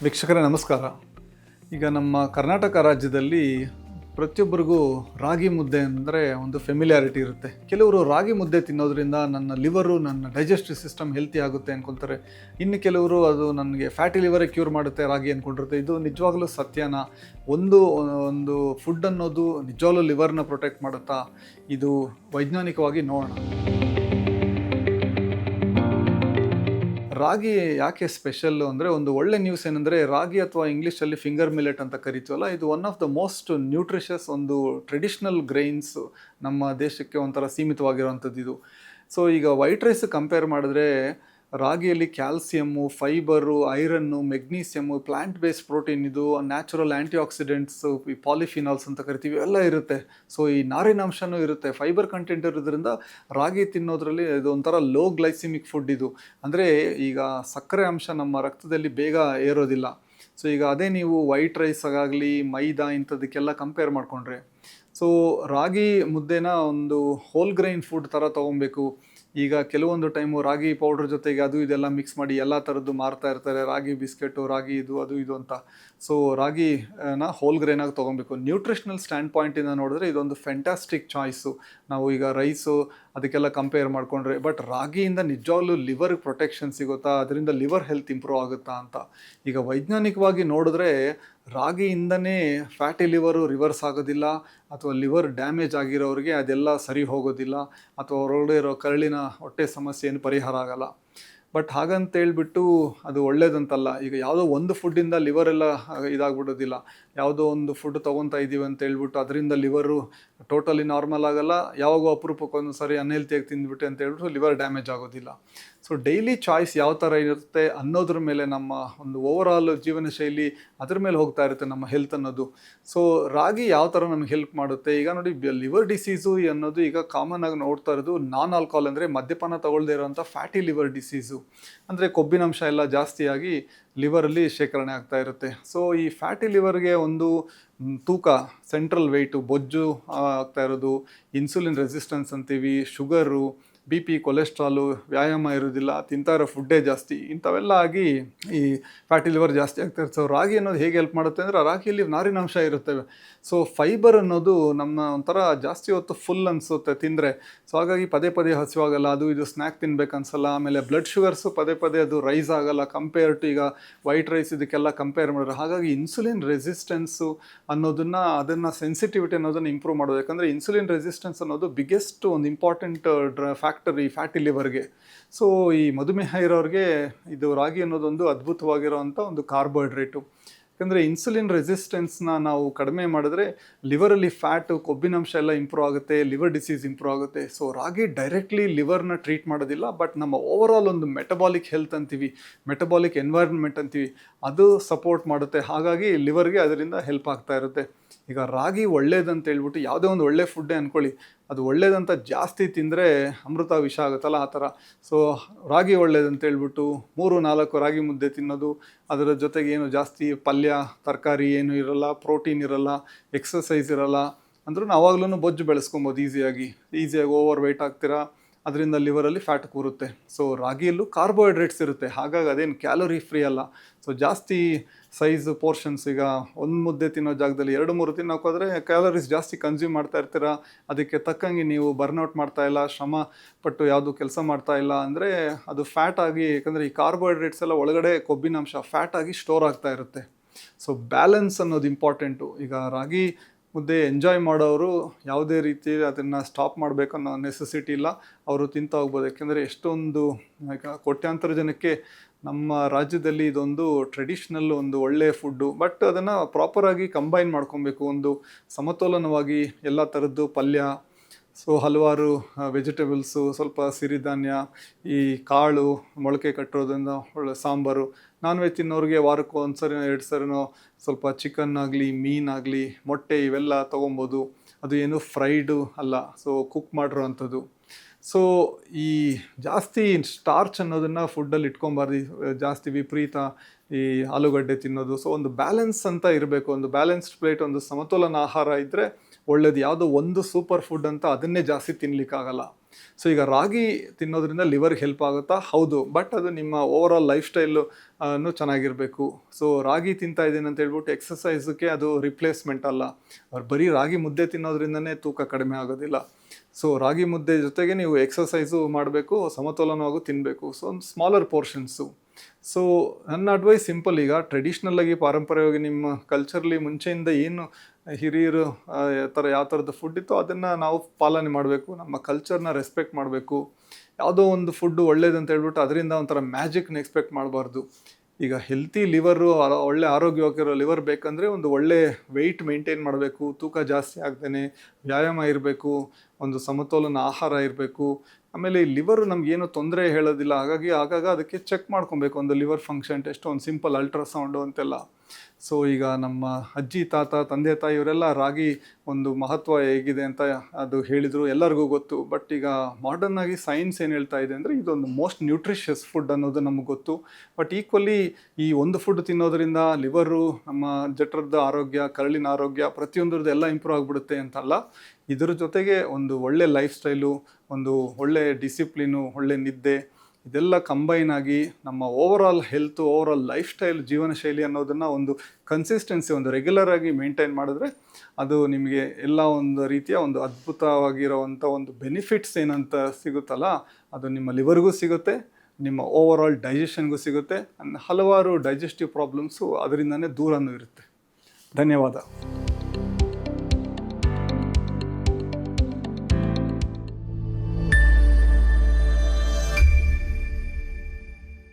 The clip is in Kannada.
ವೀಕ್ಷಕರೇ ನಮಸ್ಕಾರ. ಈಗ ನಮ್ಮ ಕರ್ನಾಟಕ ರಾಜ್ಯದಲ್ಲಿ ಪ್ರತಿಯೊಬ್ಬರಿಗೂ ರಾಗಿ ಮುದ್ದೆ ಅಂದರೆ ಒಂದು ಫೆಮಿಲಿಯಾರಿಟಿ ಇರುತ್ತೆ. ಕೆಲವರು ರಾಗಿ ಮುದ್ದೆ ತಿನ್ನೋದ್ರಿಂದ ನನ್ನ ಲಿವರು, ನನ್ನ ಡೈಜೆಸ್ಟಿವ್ ಸಿಸ್ಟಮ್ ಹೆಲ್ತಿ ಆಗುತ್ತೆ ಅಂದ್ಕೊತಾರೆ. ಇನ್ನು ಕೆಲವರು ಅದು ನನಗೆ ಫ್ಯಾಟಿ ಲಿವರೇ ಕ್ಯೂರ್ ಮಾಡುತ್ತೆ ರಾಗಿ ಅಂದ್ಕೊಂಡಿರುತ್ತೆ. ಇದು ನಿಜವಾಗ್ಲೂ ಸತ್ಯನಾ? ಒಂದು ಒಂದು ಫುಡ್ ಅನ್ನೋದು ನಿಜವಾಗ್ಲೂ ಲಿವರ್ನ ಪ್ರೊಟೆಕ್ಟ್ ಮಾಡುತ್ತಾ? ಇದು ವೈಜ್ಞಾನಿಕವಾಗಿ ನೋಡೋಣ. ರಾಗಿ ಯಾಕೆ ಸ್ಪೆಷಲ್ಲು ಅಂದರೆ, ಒಂದು ಒಳ್ಳೆ ನ್ಯೂಸ್ ಏನಂದರೆ, ರಾಗಿ ಅಥವಾ ಇಂಗ್ಲೀಷಲ್ಲಿ ಫಿಂಗರ್ ಮಿಲೆಟ್ ಅಂತ ಕರಿತೀವಲ್ಲ, ಇದು one of the most nutritious ಒಂದು ಟ್ರೆಡಿಷ್ನಲ್ ಗ್ರೈನ್ಸ್. ನಮ್ಮ ದೇಶಕ್ಕೆ ಒಂಥರ ಸೀಮಿತವಾಗಿರುವಂಥದ್ದು ಇದು. ಸೊ ಈಗ ವೈಟ್ ರೈಸ್ ಕಂಪೇರ್ ಮಾಡಿದ್ರೆ ರಾಗಿಯಲ್ಲಿ calcium, fibre, iron, magnesium, plant based protein, ಇದು ನ್ಯಾಚುರಲ್ ಆ್ಯಂಟಿ ಆಕ್ಸಿಡೆಂಟ್ಸು, ಈ ಪಾಲಿಫಿನಾಲ್ಸ್ ಅಂತ ಕರಿತೀವಿ, ಎಲ್ಲ ಇರುತ್ತೆ. ಸೊ ಈ ನಾರಿನಾಂಶನೂ ಇರುತ್ತೆ, ಫೈಬರ್ ಕಂಟೆಂಟ್ ಇರೋದ್ರಿಂದ ರಾಗಿ ತಿನ್ನೋದ್ರಲ್ಲಿ ಇದು ಒಂಥರ ಲೋ ಗ್ಲೈಸಿಮಿಕ್ ಫುಡ್. ಇದು ಅಂದರೆ ಈಗ ಸಕ್ಕರೆ ಅಂಶ ನಮ್ಮ ರಕ್ತದಲ್ಲಿ ಬೇಗ ಏರೋದಿಲ್ಲ. ಸೊ ಈಗ ಅದೇ ನೀವು ವೈಟ್ ರೈಸ್ ಆಗಲಿ ಮೈದಾ ಇಂಥದಕ್ಕೆಲ್ಲ ಕಂಪೇರ್ ಮಾಡಿಕೊಂಡ್ರೆ, ಸೊ ರಾಗಿ ಮುದ್ದೆನ ಒಂದು ಹೋಲ್ ಗ್ರೈನ್ ಫುಡ್ ಥರ ತೊಗೊಬೇಕು. ಈಗ ಕೆಲವೊಂದು ಟೈಮು ರಾಗಿ ಪೌಡ್ರ್ ಜೊತೆಗೆ ಅದು ಇದೆಲ್ಲ ಮಿಕ್ಸ್ ಮಾಡಿ ಎಲ್ಲ ಥರದ್ದು ಮಾರ್ತಾ ಇರ್ತಾರೆ, ರಾಗಿ ಬಿಸ್ಕೆಟು, ರಾಗಿ ಇದು ಅದು ಇದು ಅಂತ. ಸೊ ರಾಗಿನ ಹೋಲ್ ಗ್ರೈನಾಗಿ ತೊಗೊಬೇಕು. ನ್ಯೂಟ್ರಿಷನಲ್ ಸ್ಟ್ಯಾಂಡ್ ಪಾಯಿಂಟಿಂದ ನೋಡಿದ್ರೆ ಇದೊಂದು ಫ್ಯಾಂಟಾಸ್ಟಿಕ್ ಚಾಯ್ಸು. ನಾವು ಈಗ ರೈಸು ಅದಕ್ಕೆಲ್ಲ ಕಂಪೇರ್ ಮಾಡಿಕೊಂಡ್ರೆ, ಬಟ್ ರಾಗಿಯಿಂದ ನಿಜವಾಗ್ಲೂ ಲಿವರ್ಗೆ ಪ್ರೊಟೆಕ್ಷನ್ ಸಿಗುತ್ತಾ, ಅದರಿಂದ ಲಿವರ್ ಹೆಲ್ತ್ ಇಂಪ್ರೂವ್ ಆಗುತ್ತಾ ಅಂತ ಈಗ ವೈಜ್ಞಾನಿಕವಾಗಿ ನೋಡಿದ್ರೆ ರಾಗಿಯಿಂದನೇ ಫ್ಯಾಟಿ ಲಿವರು ರಿವರ್ಸ್ ಆಗೋದಿಲ್ಲ, ಅಥವಾ ಲಿವರ್ ಡ್ಯಾಮೇಜ್ ಆಗಿರೋರಿಗೆ ಅದೆಲ್ಲ ಸರಿ ಹೋಗೋದಿಲ್ಲ, ಅಥವಾ ಹೊರಗಡೆ ಇರೋ ಕರಳಿನ ಹೊಟ್ಟೆ ಸಮಸ್ಯೆ ಏನು ಪರಿಹಾರ ಆಗಲ್ಲ. ಬಟ್ ಹಾಗಂತೇಳ್ಬಿಟ್ಟು ಅದು ಒಳ್ಳೇದಂತಲ್ಲ. ಈಗ ಯಾವುದೋ ಒಂದು ಫುಡ್ಡಿಂದ ಲಿವರೆಲ್ಲ ಇದಾಗ್ಬಿಡೋದಿಲ್ಲ. ಯಾವುದೋ ಒಂದು ಫುಡ್ ತೊಗೊತಾ ಇದ್ದೀವಿ ಅಂತ ಹೇಳ್ಬಿಟ್ಟು ಅದರಿಂದ ಲಿವರು ಟೋಟಲಿ ನಾರ್ಮಲ್ ಆಗಲ್ಲ. ಯಾವಾಗೋ ಅಪರೂಪಕ್ಕೊಂದು ಸರಿ ಅನ್ಹೆಲ್ತಿಯಾಗಿ ತಿಂದ್ಬಿಟ್ಟೆ ಅಂತ ಹೇಳ್ಬಿಟ್ಟು ಲಿವರ್ ಡ್ಯಾಮೇಜ್ ಆಗೋದಿಲ್ಲ. ಸೊ ಡೈಲಿ ಚಾಯ್ಸ್ ಯಾವ ಥರ ಇರುತ್ತೆ ಅನ್ನೋದ್ರ ಮೇಲೆ ನಮ್ಮ ಒಂದು ಓವರಾಲ್ ಜೀವನ ಶೈಲಿ ಅದ್ರ ಮೇಲೆ ಹೋಗ್ತಾ ಇರುತ್ತೆ ನಮ್ಮ ಹೆಲ್ತ್ ಅನ್ನೋದು. ಸೊ ರಾಗಿ ಯಾವ ಥರ ನಮ್ಗೆ ಹೆಲ್ಪ್ ಮಾಡುತ್ತೆ? ಈಗ ನೋಡಿ, ಲಿವರ್ ಡಿಸೀಸು ಅನ್ನೋದು ಈಗ ಕಾಮನ್ ಆಗಿ ನೋಡ್ತಾ ಇರೋದು ನಾನ್ ಆಲ್ಕೋಹಾಲ್ ಅಂದರೆ ಮದ್ಯಪಾನ ತಗೊಳ್ಳದೇ ಇರೋಂಥ ಫ್ಯಾಟಿ ಲಿವರ್ ಡಿಸೀಸು. ಅಂದರೆ ಕೊಬ್ಬಿನಂಶ ಎಲ್ಲ ಜಾಸ್ತಿಯಾಗಿ ಲಿವರಲ್ಲಿ ಶೇಖರಣೆ ಆಗ್ತಾ ಇರುತ್ತೆ. ಸೊ ಈ ಫ್ಯಾಟಿ ಲಿವರ್ಗೆ ಒಂದು ತೂಕ, ಸೆಂಟ್ರಲ್ ವೆಯ್ಟು, ಬೊಜ್ಜು ಆಗ್ತಾ ಇರೋದು, ಇನ್ಸುಲಿನ್ ರೆಸಿಸ್ಟೆನ್ಸ್ ಅಂತೀವಿ, ಶುಗರು, ಬಿ ಪಿ, ಕೊಲೆಸ್ಟ್ರಾಲು, ವ್ಯಾಯಾಮ ಇರೋದಿಲ್ಲ, ತಿಂತಾ ಇರೋ ಫುಡ್ಡೇ ಜಾಸ್ತಿ, ಇಂಥವೆಲ್ಲ ಆಗಿ ಈ ಫ್ಯಾಟಿ ಲಿವರ್ ಜಾಸ್ತಿ ಆಗ್ತಾ ಇರುತ್ತೆ. ಸೊ ರಾಗಿ ಅನ್ನೋದು ಹೇಗೆ ಹೆಲ್ಪ್ ಮಾಡುತ್ತೆ ಅಂದರೆ, ರಾಗಿಯಲ್ಲಿ ನಾರಿನಾಂಶ ಇರುತ್ತವೆ. ಸೊ ಫೈಬರ್ ಅನ್ನೋದು ನಮ್ಮ ಒಂಥರ ಜಾಸ್ತಿ ಹೊತ್ತು ಫುಲ್ ಅನಿಸುತ್ತೆ ತಿಂದರೆ. ಸೊ ಹಾಗಾಗಿ ಪದೇ ಪದೇ ಹಸಿವಾಗಲ್ಲ, ಅದು ಇದು ಸ್ನ್ಯಾಕ್ ತಿನ್ಬೇಕು ಅನ್ಸಲ್ಲ. ಆಮೇಲೆ ಬ್ಲಡ್ ಶುಗರ್ಸು ಪದೇ ಪದೇ ಅದು ರೈಸ್ ಆಗಲ್ಲ ಕಂಪೇರ್ ಟು ಈಗ ವೈಟ್ ರೈಸ್ ಇದಕ್ಕೆಲ್ಲ ಕಂಪೇರ್ ಮಾಡಿದ್ರೆ. ಹಾಗಾಗಿ ಇನ್ಸುಲಿನ್ ರೆಸಿಸ್ಟೆನ್ಸು ಅದನ್ನು ಸೆನ್ಸಿಟಿವಿಟಿ ಅನ್ನೋದನ್ನು ಇಂಪ್ರೂವ್ ಮಾಡೋದು. ಯಾಕಂದರೆ ಇನ್ಸುಲಿನ್ ರೆಸಿಸ್ಟೆನ್ಸ್ ಅನ್ನೋದು ಬಿಗ್ಗೆಸ್ಟ್ ಒಂದು ಇಂಪಾರ್ಟೆಂಟ್ ಫ್ಯಾಕ್ಟರ್ ಈ ಫ್ಯಾಟಿ ಲಿವರ್ಗೆ. ಸೊ ಈ ಮಧುಮೇಹ ಇರೋರಿಗೆ ಇದು ರಾಗಿ ಅನ್ನೋದೊಂದು ಅದ್ಭುತವಾಗಿರೋವಂಥ ಒಂದು ಕಾರ್ಬೋಹೈಡ್ರೇಟು. ಯಾಕಂದರೆ ಇನ್ಸುಲಿನ್ ರೆಸಿಸ್ಟೆನ್ಸ್ನ ನಾವು ಕಡಿಮೆ ಮಾಡಿದ್ರೆ ಲಿವರಲ್ಲಿ ಫ್ಯಾಟು, ಕೊಬ್ಬಿನಂಶ ಎಲ್ಲ ಇಂಪ್ರೂವ್ ಆಗುತ್ತೆ, ಲಿವರ್ ಡಿಸೀಸ್ ಇಂಪ್ರೂವ್ ಆಗುತ್ತೆ. ಸೊ ರಾಗಿ ಡೈರೆಕ್ಟ್ಲಿ ಲಿವರ್ನ ಟ್ರೀಟ್ ಮಾಡೋದಿಲ್ಲ, ಬಟ್ ನಮ್ಮ ಓವರಾಲ್ ಒಂದು ಮೆಟಬಾಲಿಕ್ ಹೆಲ್ತ್ ಅಂತೀವಿ, ಮೆಟಬಾಲಿಕ್ ಎನ್ವೈರ್ನ್ಮೆಂಟ್ ಅಂತೀವಿ, ಅದು ಸಪೋರ್ಟ್ ಮಾಡುತ್ತೆ. ಹಾಗಾಗಿ ಲಿವರ್ಗೆ ಅದರಿಂದ ಹೆಲ್ಪ್ ಆಗ್ತಾ ಇರುತ್ತೆ. ಈಗ ರಾಗಿ ಒಳ್ಳೇದಂತ ಹೇಳ್ಬಿಟ್ಟು ಯಾವುದೇ ಒಂದು ಒಳ್ಳೆ ಫುಡ್ಡೇ ಅಂದ್ಕೊಳ್ಳಿ, ಅದು ಒಳ್ಳೇದಂತ ಜಾಸ್ತಿ ತಿಂದರೆ ಅಮೃತ ವಿಷ ಆಗುತ್ತಲ್ಲ, ಆ ಥರ. ಸೊ ರಾಗಿ ಒಳ್ಳೇದಂತ ಹೇಳ್ಬಿಟ್ಟು 3-4 ರಾಗಿ ಮುದ್ದೆ ತಿನ್ನೋದು, ಅದರ ಜೊತೆಗೆ ಏನು ಜಾಸ್ತಿ ಪಲ್ಯ ತರಕಾರಿ ಏನು ಇರೋಲ್ಲ, ಪ್ರೋಟೀನ್ ಇರೋಲ್ಲ, ಎಕ್ಸಸೈಸ್ ಇರೋಲ್ಲ ಅಂದ್ರೂ ಆವಾಗ್ಲೂ ಬೊಜ್ಜು ಬೆಳೆಸ್ಕೊಬೋದು ಈಸಿಯಾಗಿ ಓವರ್ ವೆಯ್ಟ್ ಆಗ್ತೀರಾ, ಅದರಿಂದ ಲಿವರಲ್ಲಿ ಫ್ಯಾಟ್ ಕೂರುತ್ತೆ. ಸೊ ರಾಗಿಯಲ್ಲೂ ಕಾರ್ಬೋಹೈಡ್ರೇಟ್ಸ್ ಇರುತ್ತೆ, ಹಾಗಾಗಿ ಅದೇನು ಕ್ಯಾಲೋರಿ ಫ್ರೀ ಅಲ್ಲ. ಸೊ ಜಾಸ್ತಿ ಸೈಜ್ ಪೋರ್ಷನ್ಸ್, ಈಗ ಒಂದು ಮುದ್ದೆ ತಿನ್ನೋ ಜಾಗದಲ್ಲಿ 2-3 ತಿನ್ನೋಕ್ಕೋದ್ರೆ ಕ್ಯಾಲೋರೀಸ್ ಜಾಸ್ತಿ ಕನ್ಸ್ಯೂಮ್ ಮಾಡ್ತಾ ಇರ್ತೀರ. ಅದಕ್ಕೆ ತಕ್ಕಂಗೆ ನೀವು ಬರ್ನೌಟ್ ಮಾಡ್ತಾ ಇಲ್ಲ, ಶ್ರಮ ಪಟ್ಟು ಯಾವುದು ಕೆಲಸ ಮಾಡ್ತಾ ಇಲ್ಲ ಅಂದರೆ ಅದು ಫ್ಯಾಟ್ ಆಗಿ, ಯಾಕಂದರೆ ಈ ಕಾರ್ಬೋಹೈಡ್ರೇಟ್ಸ್ ಎಲ್ಲ ಒಳಗಡೆ ಕೊಬ್ಬಿನಾಂಶ ಫ್ಯಾಟ್ ಆಗಿ ಸ್ಟೋರ್ ಆಗ್ತಾ ಇರುತ್ತೆ. ಸೊ ಬ್ಯಾಲೆನ್ಸ್ ಅನ್ನೋದು ಇಂಪಾರ್ಟೆಂಟು. ಈಗ ರಾಗಿ ಮುದ್ದೆ ಎಂಜಾಯ್ ಮಾಡೋರು ಯಾವುದೇ ರೀತಿ ಅದನ್ನು ಸ್ಟಾಪ್ ಮಾಡಬೇಕು ಅನ್ನೋ ನೆಸೆಸಿಟಿ ಇಲ್ಲ, ಅವರು ತಿಂತಾ ಹೋಗ್ಬೋದು. ಯಾಕೆಂದರೆ ಎಷ್ಟೊಂದು ಈಗ ಕೋಟ್ಯಾಂತರ ಜನಕ್ಕೆ ನಮ್ಮ ರಾಜ್ಯದಲ್ಲಿ ಇದೊಂದು ಟ್ರೆಡಿಷ್ನಲ್ ಒಂದು ಒಳ್ಳೆಯ ಫುಡ್ಡು. ಬಟ್ ಅದನ್ನು ಪ್ರಾಪರಾಗಿ ಕಂಬೈನ್ ಮಾಡ್ಕೊಬೇಕು, ಒಂದು ಸಮತೋಲನವಾಗಿ ಎಲ್ಲ ಥರದ್ದು ಪಲ್ಯ, ಸೊ ಹಲವಾರು ವೆಜಿಟೇಬಲ್ಸು, ಸ್ವಲ್ಪ ಸಿರಿಧಾನ್ಯ, ಈ ಕಾಳು ಮೊಳಕೆ ಕಟ್ಟೋದ್ರಿಂದ ಒಳ್ಳೆ ಸಾಂಬಾರು. ನಾನ್ ವೆಜ್ ತಿನ್ನೋರಿಗೆ ವಾರಕ್ಕೂ 1 ಸರಿನೋ 2 ಸರಿನೋ ಸ್ವಲ್ಪ ಚಿಕನ್ ಆಗಲಿ, ಮೀನಾಗಲಿ, ಮೊಟ್ಟೆ ಇವೆಲ್ಲ ತೊಗೊಬೋದು. ಅದು ಏನು ಫ್ರೈಡು ಅಲ್ಲ, ಸೊ ಕುಕ್ ಮಾಡಿರೋ ಅಂಥದ್ದು. ಸೊ ಈ ಜಾಸ್ತಿ ಸ್ಟಾರ್ಚ್ ಅನ್ನೋದನ್ನು ಫುಡ್ಡಲ್ಲಿ ಇಟ್ಕೊಬಾರ್ದು, ಜಾಸ್ತಿ ವಿಪರೀತ ಈ ಆಲೂಗಡ್ಡೆ ತಿನ್ನೋದು. ಸೊ ಒಂದು ಬ್ಯಾಲೆನ್ಸ್ ಅಂತ ಇರಬೇಕು, ಒಂದು ಬ್ಯಾಲೆನ್ಸ್ಡ್ ಪ್ಲೇಟ್, ಒಂದು ಸಮತೋಲನ ಆಹಾರ ಇದ್ದರೆ ಒಳ್ಳೇದು. ಯಾವುದೋ ಒಂದು ಸೂಪರ್ ಫುಡ್ ಅಂತ ಅದನ್ನೇ ಜಾಸ್ತಿ ತಿನ್ನಲಿಕ್ಕಾಗಲ್ಲ. ಸೊ ಈಗ ರಾಗಿ ತಿನ್ನೋದ್ರಿಂದ ಲಿವರ್ಗೆ ಹೆಲ್ಪ್ ಆಗುತ್ತಾ? ಹೌದು. ಬಟ್ ಅದು ನಿಮ್ಮ ಓವರ್ ಆಲ್ ಲೈಫ್ ಸ್ಟೈಲು ಚೆನ್ನಾಗಿರಬೇಕು. ಸೊ ರಾಗಿ ತಿಂತಾ ಇದ್ದೀನಿ ಅಂತ ಹೇಳ್ಬಿಟ್ಟು ಎಕ್ಸಸೈಸ್ಗೆ ಅದು ರಿಪ್ಲೇಸ್ಮೆಂಟ್ ಅಲ್ಲ. ಅವ್ರು ಬರೀ ರಾಗಿ ಮುದ್ದೆ ತಿನ್ನೋದ್ರಿಂದನೇ ತೂಕ ಕಡಿಮೆ ಆಗೋದಿಲ್ಲ. ಸೊ ರಾಗಿ ಮುದ್ದೆ ಜೊತೆಗೆ ನೀವು ಎಕ್ಸಸೈಸು ಮಾಡಬೇಕು, ಸಮತೋಲನವಾಗೂ ತಿನ್ನಬೇಕು. ಸೊ ಒಂದು ಸ್ಮಾಲರ್ ಪೋರ್ಷನ್ಸು. ಸೊ ನನ್ನ ಅಡ್ವೈಸ್ ಸಿಂಪಲ್, ಈಗ ಟ್ರೆಡಿಷ್ನಲ್ ಆಗಿ ಪಾರಂಪರ್ಯವಾಗಿ ನಿಮ್ಮ ಕಲ್ಚರ್ಲಿ ಮುಂಚೆಯಿಂದ ಏನು ಹಿರಿಯರು ಯಾವ ಥರದ ಫುಡ್ ಇತ್ತು ಅದನ್ನು ನಾವು ಪಾಲನೆ ಮಾಡಬೇಕು. ನಮ್ಮ ಕಲ್ಚರ್ನ ರೆಸ್ಪೆಕ್ಟ್ ಮಾಡಬೇಕು. ಯಾವುದೋ ಒಂದು ಫುಡ್ಡು ಒಳ್ಳೇದಂತ ಹೇಳ್ಬಿಟ್ಟು ಅದರಿಂದ ಒಂಥರ ಮ್ಯಾಜಿಕ್ನ ಎಕ್ಸ್ಪೆಕ್ಟ್ ಮಾಡಬಾರ್ದು. ಈಗ ಹೆಲ್ತಿ ಲಿವರು, ಒಳ್ಳೆ ಆರೋಗ್ಯವಾಗಿರೋ ಲಿವರ್ ಬೇಕಂದರೆ ಒಂದು ಒಳ್ಳೆ ವೆಯ್ಟ್ ಮೇಂಟೈನ್ ಮಾಡಬೇಕು, ತೂಕ ಜಾಸ್ತಿ ಆಗ್ದೇ ವ್ಯಾಯಾಮ ಇರಬೇಕು, ಒಂದು ಸಮತೋಲನ ಆಹಾರ ಇರಬೇಕು. ಆಮೇಲೆ ಈ ಲಿವರು ನಮಗೇನು ತೊಂದರೆ ಹೇಳೋದಿಲ್ಲ, ಹಾಗಾಗಿ ಆಗಾಗ ಅದಕ್ಕೆ ಚೆಕ್ ಮಾಡ್ಕೊಬೇಕು ಒಂದು ಲಿವರ್ ಫಂಕ್ಷನ್ ಟೆಸ್ಟ್, ಒಂದು ಸಿಂಪಲ್ ಅಲ್ಟ್ರಾಸೌಂಡು ಅಂತೆಲ್ಲ. ಸೊ ಈಗ ನಮ್ಮ ಅಜ್ಜಿ ತಾತ ತಂದೆ ತಾಯಿ ಇವರೆಲ್ಲ ರಾಗಿ ಒಂದು ಮಹತ್ವ ಹೇಗಿದೆ ಅಂತ ಅದು ಹೇಳಿದರು, ಎಲ್ಲರಿಗೂ ಗೊತ್ತು. ಬಟ್ ಈಗ ಮಾಡರ್ನ್ ಆಗಿ ಸೈನ್ಸ್ ಏನು ಹೇಳ್ತಾ ಇದೆ ಅಂದರೆ ಇದೊಂದು ಮೋಸ್ಟ್ ನ್ಯೂಟ್ರಿಷಿಯಸ್ ಫುಡ್ ಅನ್ನೋದು ನಮಗೆ ಗೊತ್ತು. ಬಟ್ ಈಕ್ವಲಿ ಈ ಒಂದು ಫುಡ್ ತಿನ್ನೋದ್ರಿಂದ ಲಿವರು, ನಮ್ಮ ಜಠರದ ಆರೋಗ್ಯ, ಕರಳಿನ ಆರೋಗ್ಯ ಪ್ರತಿಯೊಂದ್ರದ್ದು ಎಲ್ಲ ಇಂಪ್ರೂವ್ ಆಗಿಬಿಡುತ್ತೆ ಅಂತಲ್ಲ. ಇದರ ಜೊತೆಗೆ ಒಂದು ಒಳ್ಳೆ ಲೈಫ್ ಸ್ಟೈಲು, ಒಂದು ಒಳ್ಳೆ ಡಿಸಿಪ್ಲಿನು, ಒಳ್ಳೆ ನಿದ್ದೆ, ಇದೆಲ್ಲ ಕಂಬೈನ್ ಆಗಿ ನಮ್ಮ over all health, over all life style, ಜೀವನ ಶೈಲಿ ಅನ್ನೋದನ್ನು ಒಂದು ಕನ್ಸಿಸ್ಟೆನ್ಸಿ, ಒಂದು ರೆಗ್ಯುಲರ್ ಆಗಿ ಮೇಂಟೈನ್ ಮಾಡಿದ್ರೆ ಅದು ನಿಮಗೆ ಎಲ್ಲ ಒಂದು ರೀತಿಯ ಒಂದು ಅದ್ಭುತವಾಗಿರೋವಂಥ ಒಂದು ಬೆನಿಫಿಟ್ಸ್ ಏನಂತ ಸಿಗುತ್ತಲ್ಲ, ಅದು ನಿಮ್ಮ ಲಿವರ್ಗೂ ಸಿಗುತ್ತೆ, ನಿಮ್ಮ ಓವರ್ ಆಲ್ ಡೈಜೆಷನ್ಗೂ ಸಿಗುತ್ತೆ. ಹಲವಾರು ಡೈಜೆಸ್ಟಿವ್ ಪ್ರಾಬ್ಲಮ್ಸು ಅದರಿಂದನೇ ದೂರನೂ ಇರುತ್ತೆ. ಧನ್ಯವಾದ.